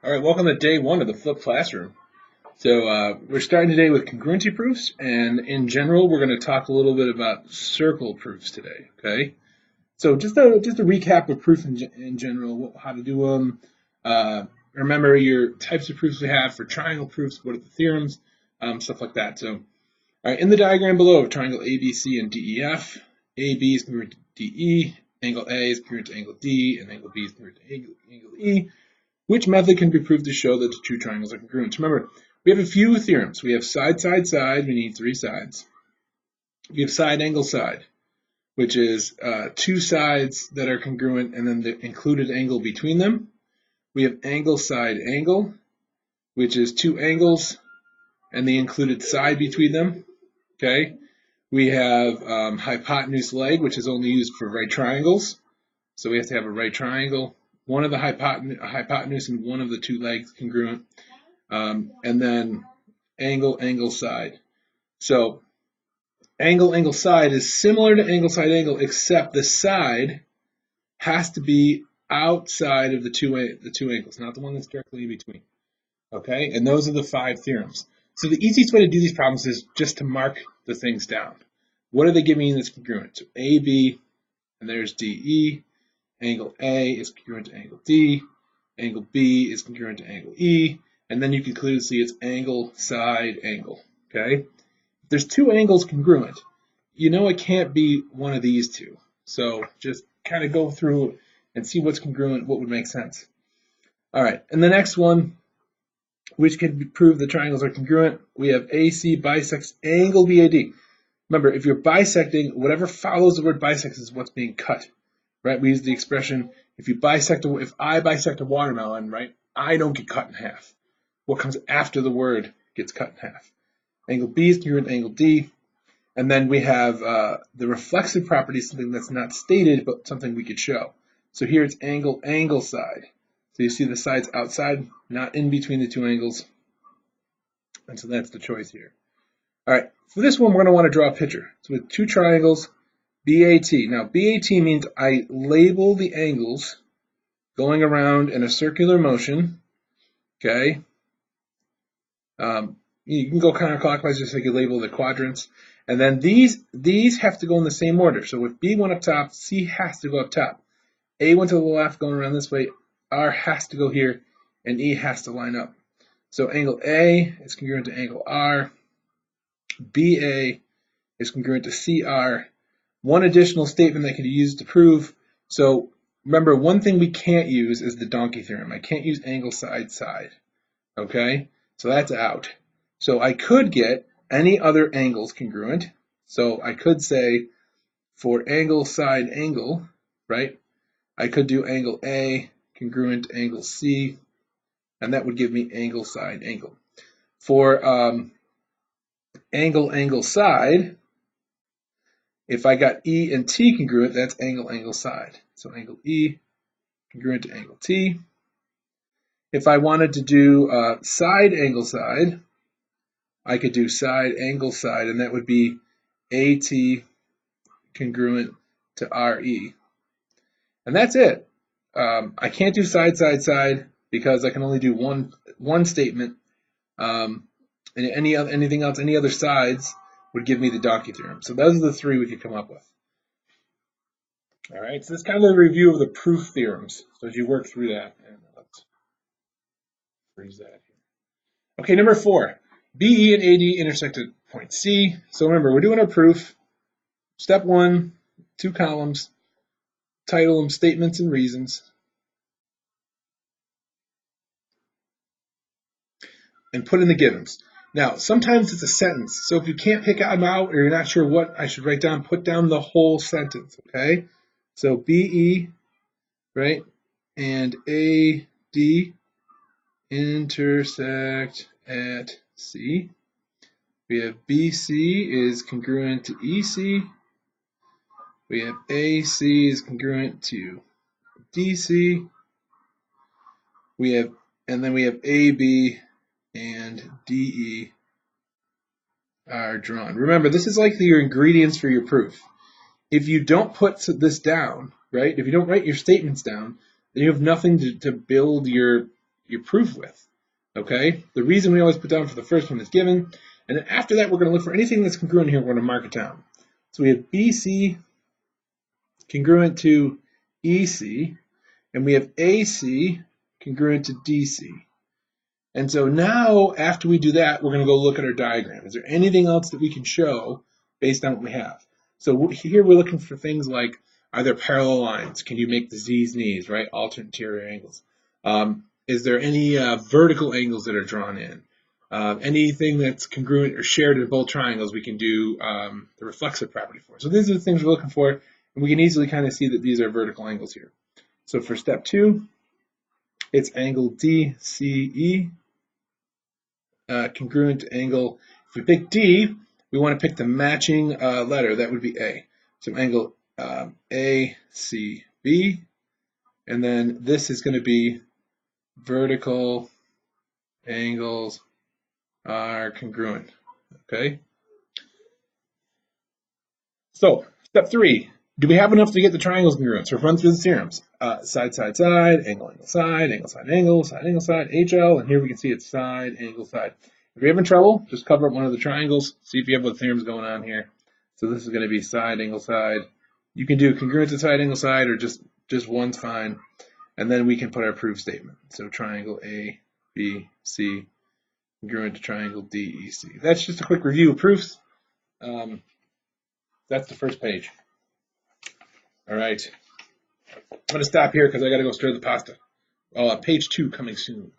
All right, welcome to day one of the flipped classroom. So we're starting today with congruency proofs, and in general, we're going to talk a little bit about circle proofs today. Okay, so just a recap of proof in general, how to do them. Remember your types of proofs we have for triangle proofs, what are the theorems, stuff like that. So, all right, in the diagram below, triangle ABC and DEF, AB is congruent to DE, angle A is congruent to angle D, and angle B is congruent to angle E. Which method can be proved to show that the two triangles are congruent? Remember, we have a few theorems. We have side, side, side. We need three sides. We have side, angle, side, which is two sides that are congruent and then the included angle between them. We have angle, side, angle, which is two angles and the included side between them. Okay. We have hypotenuse leg, which is only used for right triangles. So we have to have a right triangle. One of the hypotenuse and one of the two legs congruent, and then angle, angle, side. So angle, angle, side is similar to angle, side, angle, except the side has to be outside of the two angles, not the one that's directly in between. Okay, and those are the five theorems. So the easiest way to do these problems is just to mark the things down. What are they giving you that's congruent? So AB, and there's DE. Angle A is congruent to angle D, angle B is congruent to angle E, and then you can clearly see it's angle, side, angle, okay? If there's two angles congruent, you know it can't be one of these two. So just kind of go through and see what's congruent, what would make sense. All right, and the next one, which can prove the triangles are congruent, we have AC bisects angle BAD. Remember, if you're bisecting, whatever follows the word bisects is what's being cut. Right, we use the expression, if I bisect a watermelon, right, I don't get cut in half. What comes after the word gets cut in half. Angle B is congruent to angle D, and then we have the reflexive property, something that's not stated, but something we could show. So here it's angle, angle, side. So you see the sides outside, not in between the two angles, and so that's the choice here. All right, for this one, we're going to want to draw a picture. So with two triangles, BAT. Now, BAT means I label the angles going around in a circular motion. Okay. You can go counterclockwise just like you label the quadrants. And then these have to go in the same order. So with B went up top, C has to go up top. A went to the left, going around this way. R has to go here, and E has to line up. So angle A is congruent to angle R. BA is congruent to CR. One additional statement that can be used to prove. So remember, one thing we can't use is the donkey theorem. I can't use angle, side, side. Okay, so that's out. So I could get any other angles congruent. So I could say for angle, side, angle, right? I could do angle A congruent to angle C, and that would give me angle, side, angle. For angle, angle, side, if I got E and T congruent, that's angle, angle, side. So angle E congruent to angle T. If I wanted to do side, angle, side, I could do side, angle, side, and that would be AT congruent to RE. And that's it. I can't do side, side, side because I can only do one statement. And anything else, any other sides would give me the donkey theorem. So those are the three we could come up with. All right, so this is kind of a review of the proof theorems. So as you work through that, and let's freeze that here. Okay, number 4, BE and AD intersect at point C. So remember, we're doing our proof. Step 1, 2 columns, title them statements and reasons, and put in the givens. Now, sometimes it's a sentence, so if you can't pick them out or you're not sure what I should write down, put down the whole sentence, okay? So BE, right, and AD intersect at C. We have BC is congruent to EC. We have AC is congruent to DC. And then we have AB and DE are drawn. Remember, this is like your ingredients for your proof. If you don't put this down, right, if you don't write your statements down, then you have nothing to build your your proof with. Okay? The reason we always put down for the first one is given, and then after that we're going to look for anything that's congruent here, we're going to mark it down. So we have BC congruent to EC, and we have AC congruent to DC. And so now, after we do that, we're going to go look at our diagram. Is there anything else that we can show based on what we have? So here we're looking for things like, are there parallel lines? Can you make the Z's and E's, right? Alternate interior angles. Is there any vertical angles that are drawn in? Anything that's congruent or shared in both triangles, we can do the reflexive property for. So these are the things we're looking for, and we can easily kind of see that these are vertical angles here. So for step 2, it's angle DCE. Congruent to angle. If we pick D, we want to pick the matching letter. That would be A. So angle ACB, and then this is going to be vertical angles are congruent. Okay. So step 3. Do we have enough to get the triangles congruent? So run through the theorems. Side, side, side, angle, angle, side, angle, side, angle, side, angle, side, HL, and here we can see it's side, angle, side. If you're having trouble, just cover up one of the triangles, see if you have what theorems going on here. So this is going to be side, angle, side. You can do congruent to side, angle, side, or just one's fine. And then we can put our proof statement. So triangle A, B, C, congruent to triangle D, E, C. That's just a quick review of proofs. That's the first page. All right. I'm going to stop here because I got to go stir the pasta. Page 2 coming soon.